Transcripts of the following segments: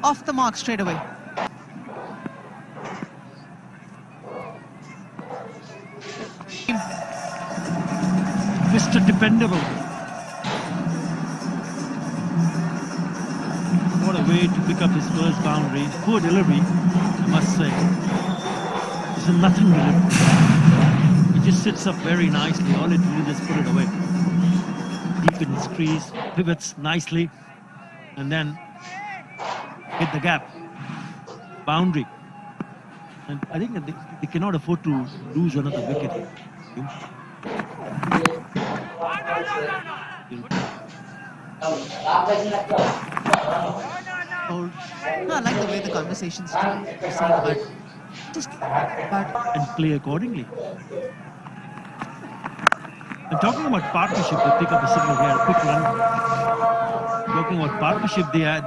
off the mark straight away. Mr. Dependable. What a way to pick up his first boundary. Poor delivery, I must say. It's a nothing delivery. He just sits up very nicely. All it really is put it away. Deep in his crease, pivots nicely, and then hit the gap. Boundary. And I think that they cannot afford to lose another wicket here. Oh, no, I like the way the conversations proceed, but and play accordingly. And talking about partnership, they pick up a signal here, a quick run. Talking about partnership, they had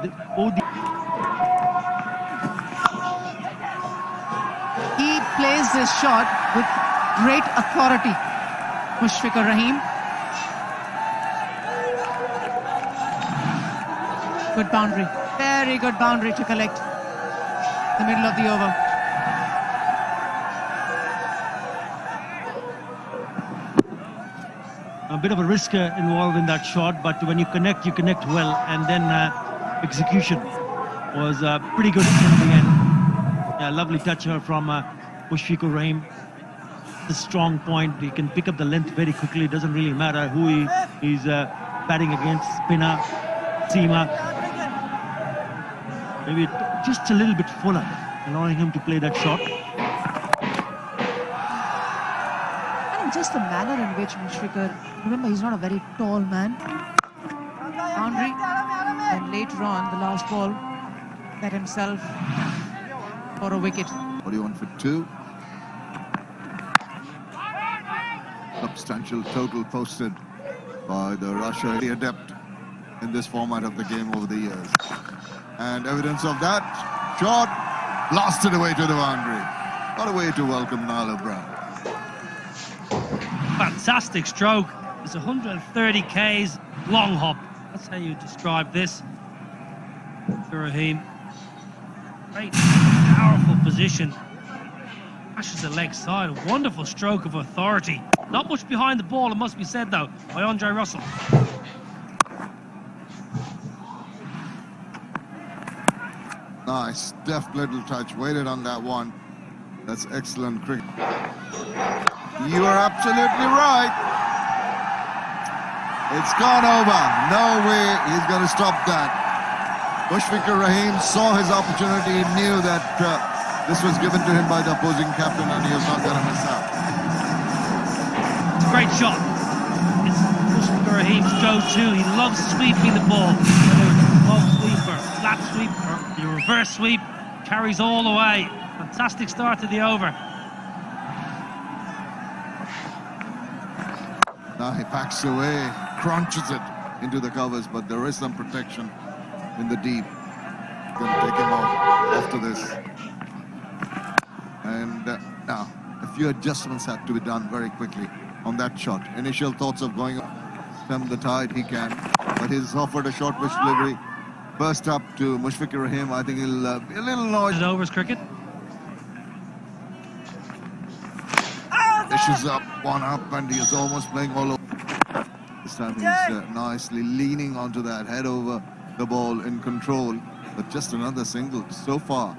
he plays this shot with great authority. Mushfiqur Rahim. Good boundary. Very good boundary to collect the middle of the over. a bit of a risk involved in that shot, but when you connect well, and then execution was pretty good in the end. Yeah, lovely touch here from Mushfiqur Rahim. The strong point, he can pick up the length very quickly. It doesn't really matter who he's batting against, spinner, seamer. Maybe just a little bit fuller, allowing him to play that shot. And just the manner in which Mushfiqur, remember he's not a very tall man. Boundary, and later on, the last ball, set himself for a wicket. What do you want for two? Substantial total posted by the Rajshahi adept in this format of the game over the years. And evidence of that shot blasted away to the boundary. What a way to welcome Nala Brown. Fantastic stroke. It's 130 Ks, long hop. That's how you describe this. Rahim. Great, powerful position. Ashes the leg side. Wonderful stroke of authority. Not much behind the ball, it must be said, though, by Andre Russell. Nice, deft little touch. Waited on that one. That's excellent cricket. You are absolutely right. It's gone over. No way he's going to stop that. Mushfiqur Rahim saw his opportunity, knew that this was given to him by the opposing captain, and he was not going to miss out. It's a great shot. It's Mushfiqur Rahim's go-to. He loves sweeping the ball. Whether it's a low sweep or a flat sweep or a reverse sweep, carries all the way. Fantastic start to the over. Now he backs away, crunches it into the covers, but there is some protection in the deep. Going to take him off after this. And now a few adjustments have to be done very quickly on that shot. Initial thoughts of going stem the tide, he can, but he's offered a short pitch delivery. First up to Mushfiqur Rahim. I think he'll be a little noisy. Overs cricket. Dishes up, one up, and he is almost playing all over. This time he's nicely leaning onto that, head over the ball in control. But just another single so far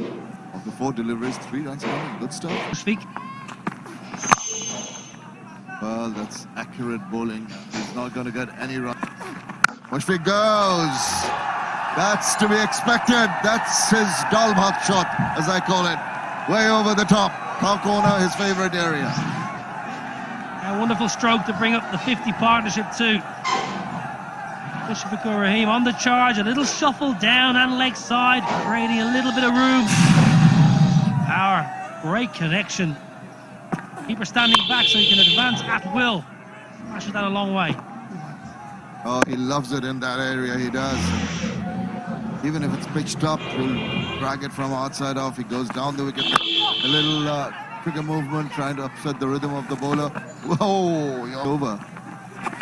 of the 4 deliveries, 3 runs coming. Good stuff. Speak. Well, that's accurate bowling. He's not going to get any run. Mushfiq goes. That's to be expected. That's his Dalbhat shot, as I call it. Way over the top. Top corner, his favorite area. A wonderful stroke to bring up the 50 partnership too. Mushfiqur Rahim on the charge, a little shuffle down and leg side, creating a little bit of room. Power, great connection. Keeper standing back so he can advance at will. Smashes that a long way. Oh, he loves it in that area, he does. Even if it's pitched up, he'll drag it from outside off. He goes down the wicket. A little trigger movement, trying to upset the rhythm of the bowler. Whoa, over.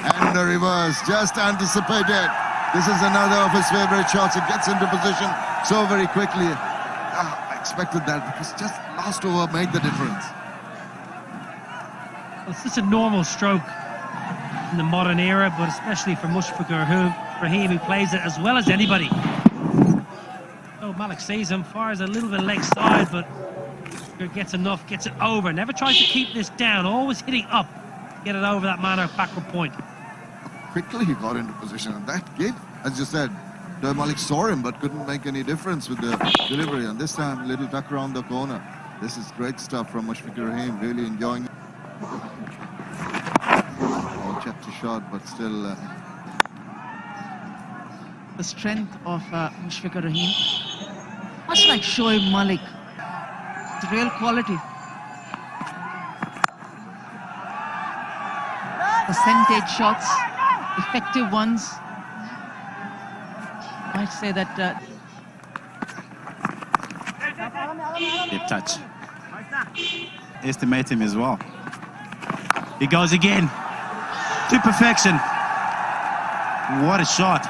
And the reverse, just anticipated. This is another of his favorite shots. He gets into position so very quickly. I expected that because just last over made the difference. Well, it's just a normal stroke in the modern era, but especially for Mushfiqur Rahim, who plays it as well as anybody. Oh, Malik sees him, fires a little bit leg side, but gets enough, gets it over. Never tries to keep this down, always hitting up to get it over that man or backward point. Quickly he got into position, and that gave, as you said, Malik saw him but couldn't make any difference with the delivery. And this time, little tuck around the corner. This is great stuff from Mushfiqur Rahim, really enjoying it. Oh, checked a shot, but still. The strength of Mushfiqur Rahim, much like Shoaib Malik, it's real quality. Percentage shots, effective ones. I might say that. Deep touch. Estimate him as well. He goes again to perfection. What a shot.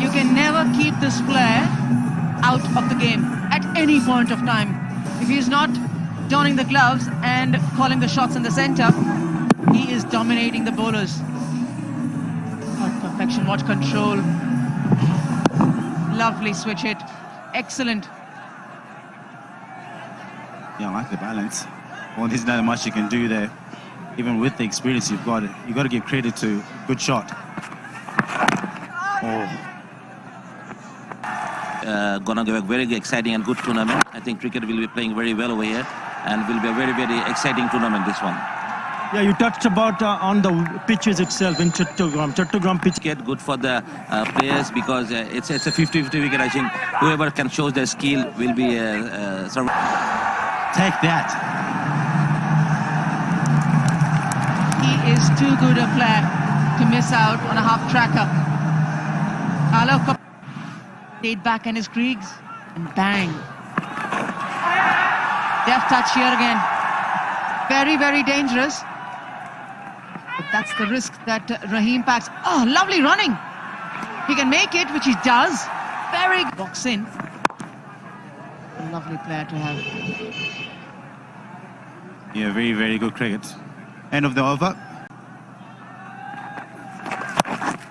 You can never keep this player out of the game at any point of time. If he's not donning the gloves and calling the shots in the center, he is dominating the bowlers. What perfection, what control. Lovely switch hit. Excellent. Yeah, I like the balance. Well, there's not much you can do there. Even with the experience you've got to give credit to good shot. Oh. Gonna be a very exciting and good tournament. I think cricket will be playing very well over here, and will be a very, very exciting tournament, this one. Yeah, you touched about on the pitches itself in Chattogram pitch. Get good for the players because it's a 50-50 wicket. I think whoever can show their skill will be Take that. He is too good a player to miss out on a half tracker. Alok laid back in his crease and bang. Deft touch here again. Very, very dangerous. But that's the risk that Rahim packs. Oh, lovely running. He can make it, which he does. Very box in. A lovely player to have. Yeah, very, very good cricket. End of the over.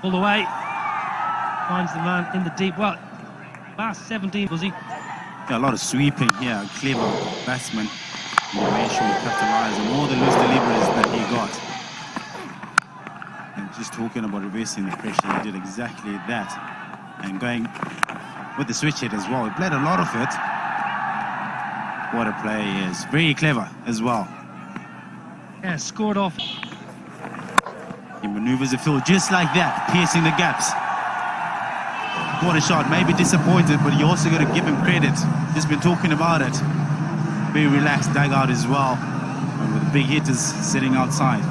All the way. Finds the man in the deep. Well, last 17, was he? Yeah, a lot of sweeping here. Clever batsman. He made sure he capitalized on all the loose deliveries that he got. And just talking about reversing the pressure, he did exactly that. And going with the switch hit as well. He played a lot of it. What a play he is. Very clever as well. Yeah, scored off. He maneuvers the field just like that, piercing the gaps. What a shot. Maybe disappointed, but you also got to give him credit. Just been talking about it. Very relaxed dugout as well, and with the big hitters sitting outside.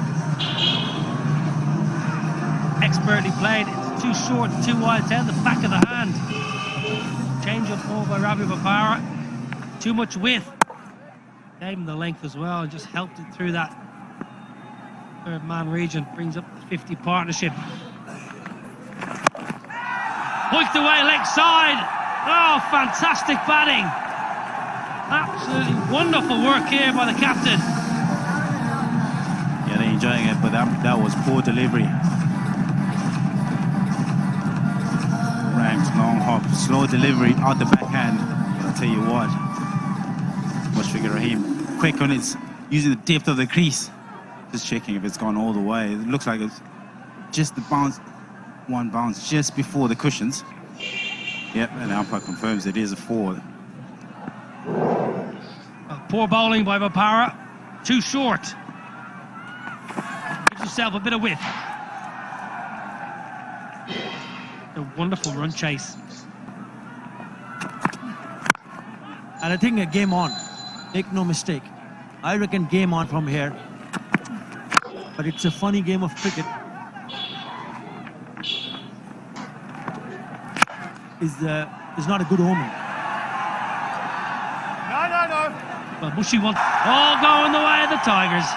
Expertly played. It's too short, too wide. Down the back of the hand. Change up ball by Ravi Bapara. Too much width. Gave him the length as well, and just helped it through that third man region. Brings up the 50 partnership. Hoiked away leg side. Oh, fantastic batting. Absolutely wonderful work here by the captain. Yeah, they're enjoying it, but that was poor delivery. Rams, long hop, slow delivery out the backhand. But I'll tell you what, Mushfiqur Rahim, quick on it, using the depth of the crease. Just checking if it's gone all the way. It looks like it's just the bounce, one bounce just before the cushions. Yep, and the umpire confirms it is a 4. Poor bowling by Bapara. Too short. Gives yourself a bit of width. A wonderful run chase. And I think a game on. Make no mistake. I reckon game on from here. But it's a funny game of cricket. Is not a good omen. Well, Mushy wants all going the way of the Tigers.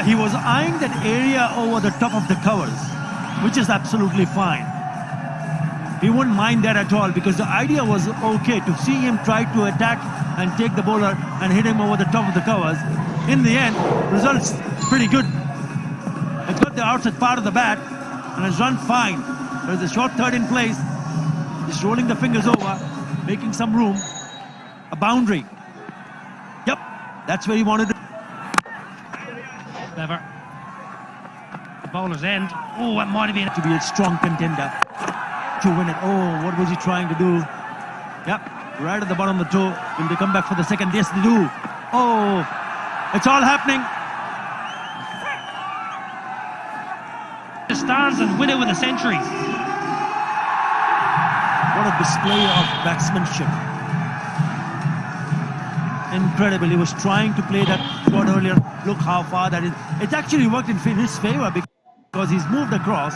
He was eyeing that area over the top of the covers, which is absolutely fine. He wouldn't mind that at all, because the idea was okay to see him try to attack and take the bowler and hit him over the top of the covers. In the end, results pretty good. It's got the outside part of the bat and has run fine. There's a short third in place. Just rolling the fingers over, making some room. A boundary. Yep, that's where he wanted it. Clever. The bowler's end. Oh, it might have been To be a strong contender to win it. Oh, what was he trying to do? Yep, right at the bottom of the toe. Will they come back for the second? Yes, they do. Oh, it's all happening. the stars and win it with a century. What a display of batsmanship. Incredible. He was trying to play that shot earlier. Look how far that is. It actually worked in his favor because he's moved across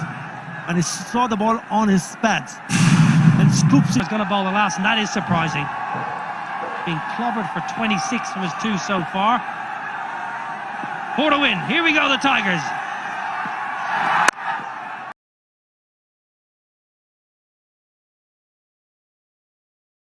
and he saw the ball on his pads and scoops it. He's going to bowl the last, and that is surprising. Being clobbered for 26 from his two so far. For to win. Here we go, the Tigers.